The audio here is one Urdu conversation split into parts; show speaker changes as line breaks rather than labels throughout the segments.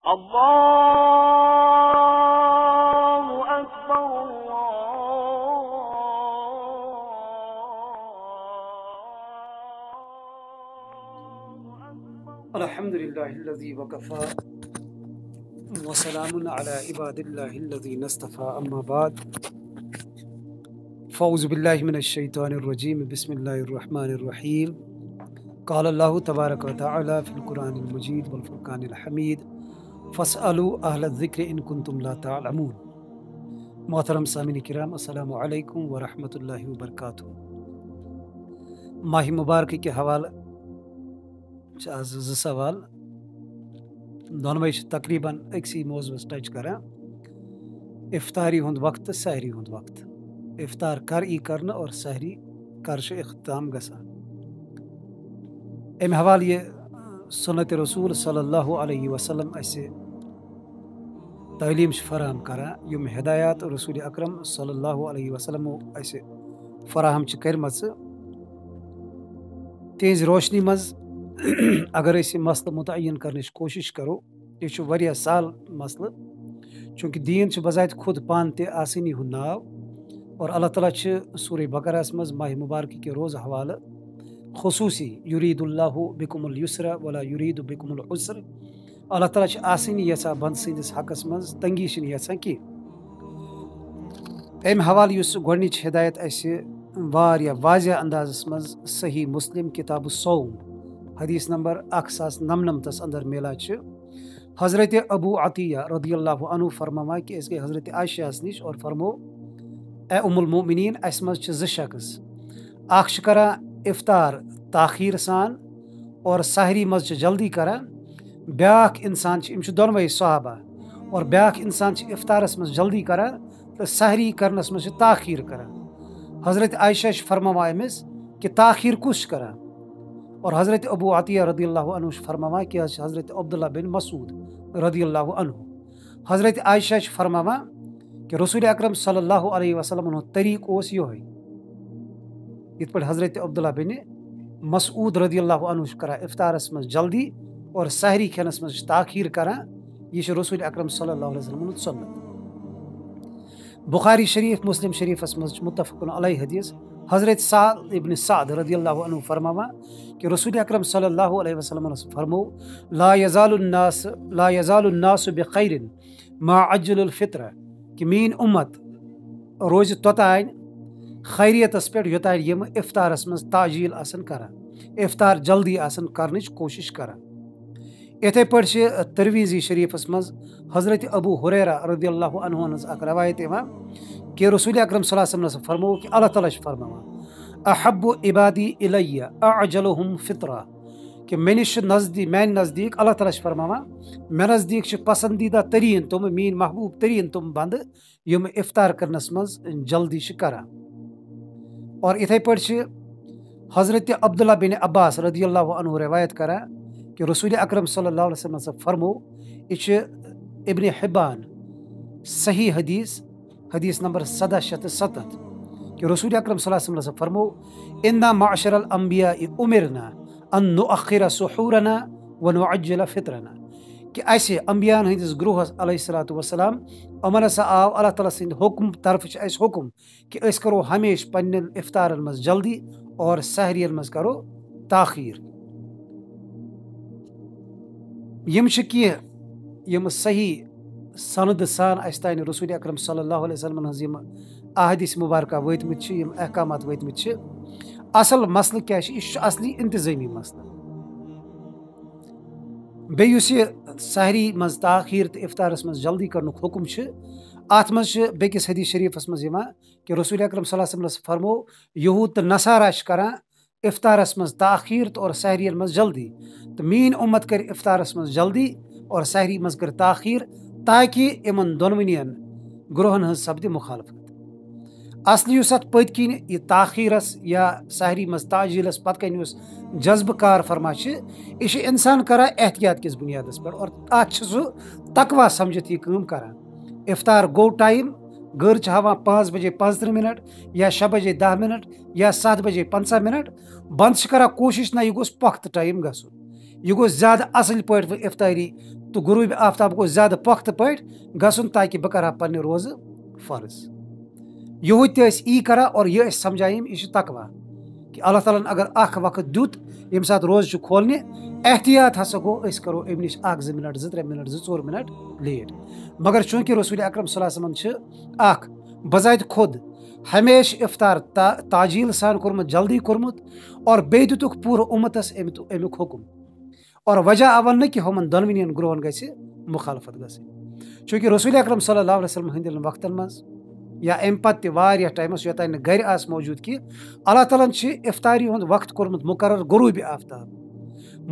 الله أكبر
الحمد لله الذي وكفى وسلام على عباد الله الذين اصطفى أما بعد فأعوذ بالله من الشيطان الرجيم بسم الله الرحمن الرحيم قال الله تبارك وتعالى في القرآن المجيد والفرقان الحميد فاسألوا أهل الذكر إن كنتم لا تعلمون. محترم سامعین کرام، السلام علیکم ورحمۃ اللہ وبرکاتہ. ماہ مبارک کے حوالہ آز زٕ سوال دونوے تقریباً أکسی موضوع ٹچ کران. افطاری ہند وقت سحری ہند وقت. افطار کر ای کرنا اور سحری کر اختتام گژھان. امہ حوالہ یہ سنت رسول صلی اللہ علیہ وسلم اسے تعلیم فراہم کران، یم ہدایات رسول اکرم صلی اللہ علیہ وسلم اسے فراہم کرمژ. تہذ روشنی مز اگر اس مسئلہ متعین کرنچ کوشش کرو، یہ واریاہ سہل مسئلہ، چونکہ دین بذات خود پان تہ آسانی ہند ناو، اور اللہ تعالیٰ سورہ بقرہ مز ماہ مبارک کے روز حوالہ خصوصی یرید اللہ بکم اليسر ولا یرید بکم العسر. اللہ تعالیٰ آسانی یژھان بند سندس حقس مز، تنگی چھ یژھان کی. امہ حوالہ اس گۄڈنِچ ہدایت اسہ واریاہ واضح اندازس مز صحیح مسلم کتاب الصوم حدیث نمبر 1099 اندر میلان چھ. حضرت ابو عطیہ رضی اللہ عنہ فرماوا کہ اس گئی حضرت عائشہ نش اور فرمو اے ام المؤمنین اس مز چھ زٕ شخص، اکھ چھ کران افطار تاخیر سان اور سحری مز چھ جلدی کران، بیاکھ انسان یم دونوے صحابہ، اور بیاکھ انسان چھ افطارس مز جلدی کران تو سحری کرنس مز تاخیر کران. حضرت عائشہ فرماوا امس کہ تاخیر کس کران، اور حضرت ابو عطیہ رضی اللہ عنہ فرماوا کہ حضرت عبداللہ بن مسعود رضی اللہ عنہ. حضرت عائشہ فرماوا کہ رسول اکرم صلی اللہ علیہ وسلم طریق اوس یہ یت پہ حضرت عبداللہ بن مسعود رضی اللہ عنہ کران افطارس مز جلدی اور سحری کھینس مز تاخیر کران. یہ رسول اکرم صلی اللہ علیہ وسلم سنت. بخاری شریف مسلم شریفس مز متفق علیہ حدیث حضرت سعد ابن سعد رضی اللہ عنہ فرماوا کہ رسول اکرم صلی اللہ علیہ وسلم فرمو لا یزال الناس بخیر ما عجل الفطر، کہ مین امت روز توتان خیریتس پہ یوتان یم افطارس مز تعجیل آسن کران، افطار جلدی آسن کرنچ کوشش کران. اتھے پہ ترمیزی شریفس مز حضرت ابو ہریرہ رضی اللہ عنہ اک روایت کہ رسول اکرم صلی اللہ علیہ وسلم فرمو کہ اللہ تعالیٰ فرماوا احب عبادی الی اعجلہم فطرہ، کہ میانہ نزدیک اللہ تعالیٰ فرماوا مے نزدیک پسندیدہ ترین تم، مین محبوب ترین تم بند یم افطار کرنس مز جلدی کران. اور اتھے پہ حضرت عبداللہ بن عباس رضی اللہ عنہ روایت کران کہ رسول اکرم صلی اللہ علیہ وسلم فرمو، یہ ابن حبان صحیح حدیث نمبر 1770 کہ رسول اکرم صلی اللہ علیہ وسلم فرمو انا معشر الانبیاء امرنا ان نؤخر سحورنا ونعجل فطرنا، کہ اسے انبیاء ہندس گروہس علیہ الصلوۃ والسلام امن ہسا آو اللہ تعالیٰ سند حکم طرف اس حکم کہ اس کرو ہمیشہ پنن افطارن مز جلدی اور سحرین مز کرو تاخیر. یم صحیح سند سان اس تان رسول اکرم صلی اللہ علیہ وسلم ہم احادیث مبارکہ وتمت، یم احکامات وتمت. اصل مسئلہ کیا یہ اصلی انتظامی مسئلہ. بیس یہ سحری مز تاخیر تو افطارس مز جلدی کرنک حکم ات مز بیکس حدیث شریفس مز کہ رسول اکرم صلی اللہ علیہ وسلم فرمو یہود تو نصارہ کران افطارس مز تاخیر تو اور سحرین مز جلدی، تو مین امت کر افطارس مز جلدی اور سحری مز کر تاخیر، تاکہ امن دونونی گروہن ہز سپد مخالفت. اصلی اس ات پت کن یہ تاخیرس یا سحری مز تعجیلس پتہ کن اس جذب کار فرما یہ انسان کران احتیاط کس بنیادس پہ، اور ات سہ تقوا سمجھت یہ کام کران. افطار گو ٹائم گر ہاوان 5 بجے 35 منٹ یا 6 بجے 10 منٹ یا 7 بجے 50 منٹ، بند کران کوشش نہ یہ گوس پخت ٹائم گھن، یہ گوس زیادہ اصل پہ افطاری تو غروب آفتاب کو زیادہ پختہ پٲٹھۍ گژھُن تاکہ بہٕ کرٕ ہا پننہِ روزٕ فرض. یہوے تہِ ٲسۍ یی کران اور یہِ ٲسۍ سمجھایِم یہِ چھُ تقوا کہ اللہ تعالیٰ ہن اگر اکھ وقت دیُت ییٚمہِ ساتہٕ روزٕ چھُ کھولنہِ احتیاط ہسا گوٚو أسۍ کرو اَمہِ نِش 1-2 منٹ 2-3 منٹ 2-4 منٹ لیٹ. مگر چوٗنٛکہِ رسول اکرم صلی اللہ علیہ وسلمن چھِ اکھ بذاتِ خود ہمیشہ افطار تاجیل سان کوٚرمُت جلدی کوٚرمُت اور بیٚیہِ دِتُکھ پوٗرٕ اُمتس امیُک حکم اور وجہ آو نہٕ کہِ ہُمن دۄنوٕنیَن گروہن گژھِ مُخالفت گژھٕنۍ. چوٗنٛکہِ رسول اکرم صلی اللہ علیہ وسلم ہٕنٛدٮ۪ن وقتن منٛز یا امہِ پتہٕ تہِ واریاہ ٹایمس یوٚتانۍ نہٕ گرِ آسہٕ موجوٗد کینٛہہ اللہ تعالیٰ ہن چھِ افطاری ہُنٛد وقت کوٚرمُت مُقرر غروٗبِ آفتاب.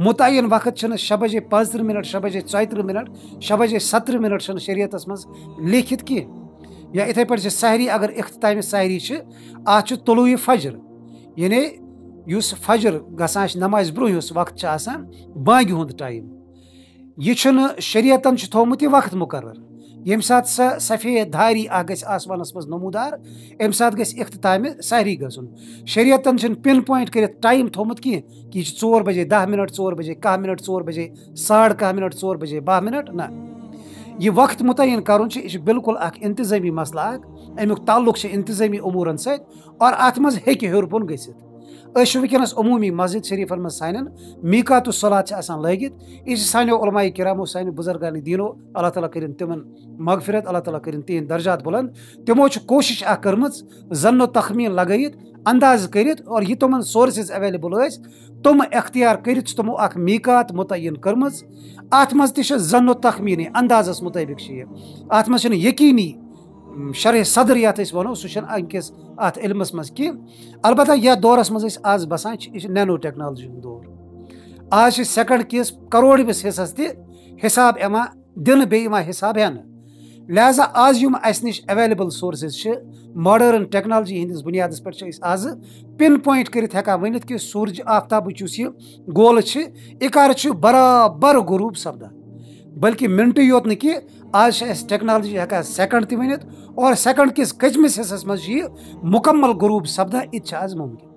مُتعین وقت چھُنہٕ 6:35 منٹ 6:34 منٹ 6:17 منٹ چھُنہٕ شریعتس منٛز لیکھِتھ کینٛہہ. یا اِتھے پٲٹھۍ چھِ سحری اگر اختتامِ سحری چھِ اتھ چھُ طلوعِ فجر یعنی یُس فجر گژھان چھِ نمازِ برونٛہہ یُس وقت چھُ آسان بانگہِ ہُنٛد ٹایم یہِ چھُنہٕ شریعتن چھُ تھوٚومُت یہِ وقت مُقرر. ییٚمہِ ساتہٕ سۄ سفید دھاری اکھ گژھِ آسمانس منٛز نموٗدار امہِ ساتہٕ گژھِ اختتامِ سحری گژھُن. شریعتن چھُنہٕ پِن پویِنٹ کٔرِتھ ٹایم تھوٚومُت کینٛہہ کہ یہِ چھُ 4:10 منٹ 4:10 منٹ 4:10 منٹ 4:12 منٹ نہ. یہ وقت متعین کرُن چھُ یہِ چھُ بالکل اکھ انتظٲمی مسلہٕ اکھ امیُک تعلق چھُ انتظٲمی اموٗرن سۭتۍ اور اتھ منٛز ہیٚکہِ ہیوٚر بۄن گٔژھِتھ. أسۍ چھِ وٕنکیٚنس عموٗمی مسجد شریٖفن منٛز سانٮ۪ن میٖقاتُ الصلات چھِ آسان لٲگِتھ. یہِ چھِ سانیو علماء کرامو سانہِ بُزرگانِ دیٖنو اللہ تعالیٰ کٔرِنۍ تِمن مغفرت اللہ تعالیٰ کٔرِنۍ تِہنٛدۍ درجات بُلند. تِمو چھِ کوٗشش اکھ کٔرمٕژ زن و تخمیٖن لگٲیِتھ اندازٕ کٔرِتھ اور یہِ تِمن سورسز ایویلیبل ٲسۍ تِم اختیار کٔرِتھ چھِ تِمو اکھ میٖقات مُتعین کٔرمٕژ. اتھ منٛز تہِ چھِ زن و تخمیٖنٕے اندازس مُطٲبق چھِ یہِ. اتھ منٛز چھُنہٕ یقیٖنی شرح صدر یتھ أسۍ ونو سُہ چھُنہٕ أکِس اتھ علمس منٛز کینٛہہ. البتہ یتھ دورس منٛز أسۍ آز بسان چھِ یہِ چھُ نینو ٹیکنالوجی ہُنٛد دور. آز چھِ سیکنڈ کِس کروڑوِس حصس تہِ حساب یِوان دِنہٕ بیٚیہِ یِوان حساب ہٮ۪نہٕ. لہذا آز یِم اسہِ نِش ایویلیبل سورسز چھِ ماڈٲرن ٹیکنالوجی ہٕنٛدِس بُنیادس پٮ۪ٹھ چھِ أسۍ آزٕ پِن پویِنٹ کٔرِتھ ہٮ۪کان ؤنِتھ کہِ سوٗرج آفتابٕچ یُس یہِ گولہٕ چھِ یہِ کر چھُ برابر غروٗب سپدان. بلکہِ منٹٕے یوت نہٕ کینٛہہ آز چھِ اَسہِ ٹیکنالوجی ہٮ۪کان سیکنڈ تہِ ؤنِتھ اور سیکنڈ کِس کٔژمِس حصس منٛز چھِ یہِ مُکمل غروٗب سپدان یہِ تہِ چھِ آز مُمکِن.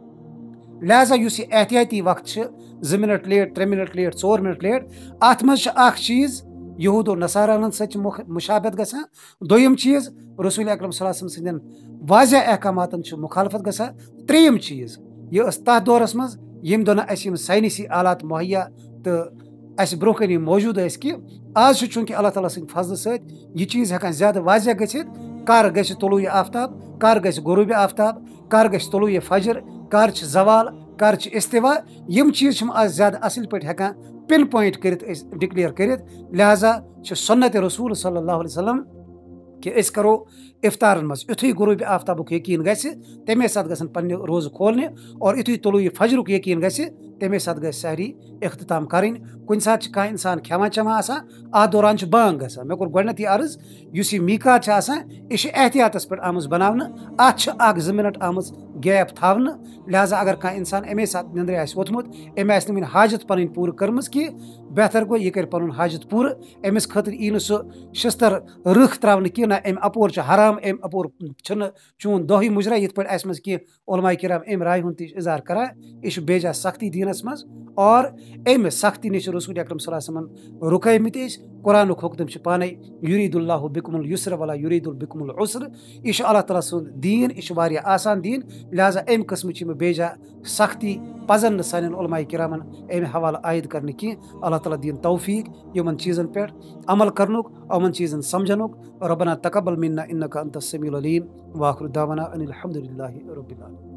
لہذا یُس یہِ احتیاطی وقت چھِ 2 منٹ لیٹ 3 منٹ لیٹ 4 منٹ لیٹ اتھ منٛز چھِ اکھ چیٖز یہوٗد و نصارانن سۭتۍ چھِ مُشابت گژھان. دوٚیِم چیٖز رسول اکرم صلی اللہ علیہ وسلم سٕنٛدٮ۪ن واضح احکاماتن چھِ مُخالفت گژھان. ترٛیٚیِم چیٖز یہِ ٲس تتھ دورس منٛز ییٚمہِ دۄہ نہٕ اَسہِ یِم ساینسی آلات مُہیا تہٕ اَسہِ برونٛہہ کَنہِ یِم موجوٗد ٲسۍ کہِ آز چھُ چوٗنٛکہِ اللہ تعالیٰ سٕنٛدِ فضلہٕ سۭتۍ یہِ چیٖز ہٮ۪کان زیادٕ واضح گٔژھِتھ کر گژھِ طلوعِ آفتاب کر گژھِ غروٗبِ آفتاب کر گژھِ طلوعِ فجر کر چھِ زوال کر چھِ استوا. یِم چیٖز چھِم آز زیادٕ اصل پٲٹھۍ ہٮ۪کان پِن پویِنٹ کٔرِتھ أسۍ ڈِکلیئر کٔرِتھ. لہذا چھُ سُنتِ رسوٗل صلی اللہ علیہ وسلم کہ أسۍ کرو افطارن منٛز یُتھُے غروٗبِ آفتابُک یقیٖن گژھِ تمے ساتہٕ گژھن پننہِ روزٕ کھولنہِ اور یُتھُے طلوعِ فجرُک یقیٖن گژھِ تمے ساتہٕ گژھِ سحری اختتام کرٕنۍ. کُنہِ ساتہٕ چھِ کانٛہہ انسان کھٮ۪وان چٮ۪وان آسان اتھ دوران چھُ بانگ گژھان. مےٚ کوٚر گۄڈنیتھ یہِ عرض یُس یہِ میٖقات چھِ آسان یہِ چھِ احتیاطس پٮ۪ٹھ آمٕژ بناونہٕ. اتھ چھِ 1-2 منٹ آمٕژ گیپ تھاونہٕ. لہذا اگر کانٛہہ انسان امے ساتہٕ نندرِ آسہِ ووٚتھمُت أمۍ آسہِ نہٕ وُنہِ حاجت پنٕنۍ پوٗرٕ کٔرمٕژ کینٛہہ بہتر گوٚو یہِ کرِ پنُن حاجت پوٗرٕ. أمِس خٲطرٕ یی نہٕ سُہ شِستر رٕکھ تراونہٕ کینٛہہ نہ امہِ اپور چھُ حرام امہِ اپور چھُنہٕ چون دۄہٕے مُجرا یِتھ پٲٹھۍ اسہِ منٛز کینٛہہ علماء کرام امہِ راے ہُنٛد تہِ چھُ اظہار کران. یہِ چھُ بے جا سختی دیٖنس منٛز اور امہِ سختی نِش چھُ رسول اکرم صلی اللہ علیہ وسلمن رُکٲومٕتۍ أسۍ. قرآنُک حُکم چھُ پانے یُریٖد اللہُ بِکُم الیُسر ولا یُریٖد بِکُم العسر. یہِ چھُ اللہ تعالیٰ سُنٛد دیٖن یہِ چھُ واریاہ آسان دیٖن. لہذا امہِ قٕسمٕچ یِم بے جا سختی پزن نہٕ سانٮ۪ن علماء کرامن امہِ حوالہٕ عٲید کرنہٕ کینٛہہ. اللہ تعالیٰ دِیِن توفیٖق یِمن چیٖزن پٮ۪ٹھ عمل کرنُک یِمن چیٖزن سمجھنُک. ربنا تقبل منا انك انت السميع العليم واخر دعوانا ان الحمد لله رب العالمين.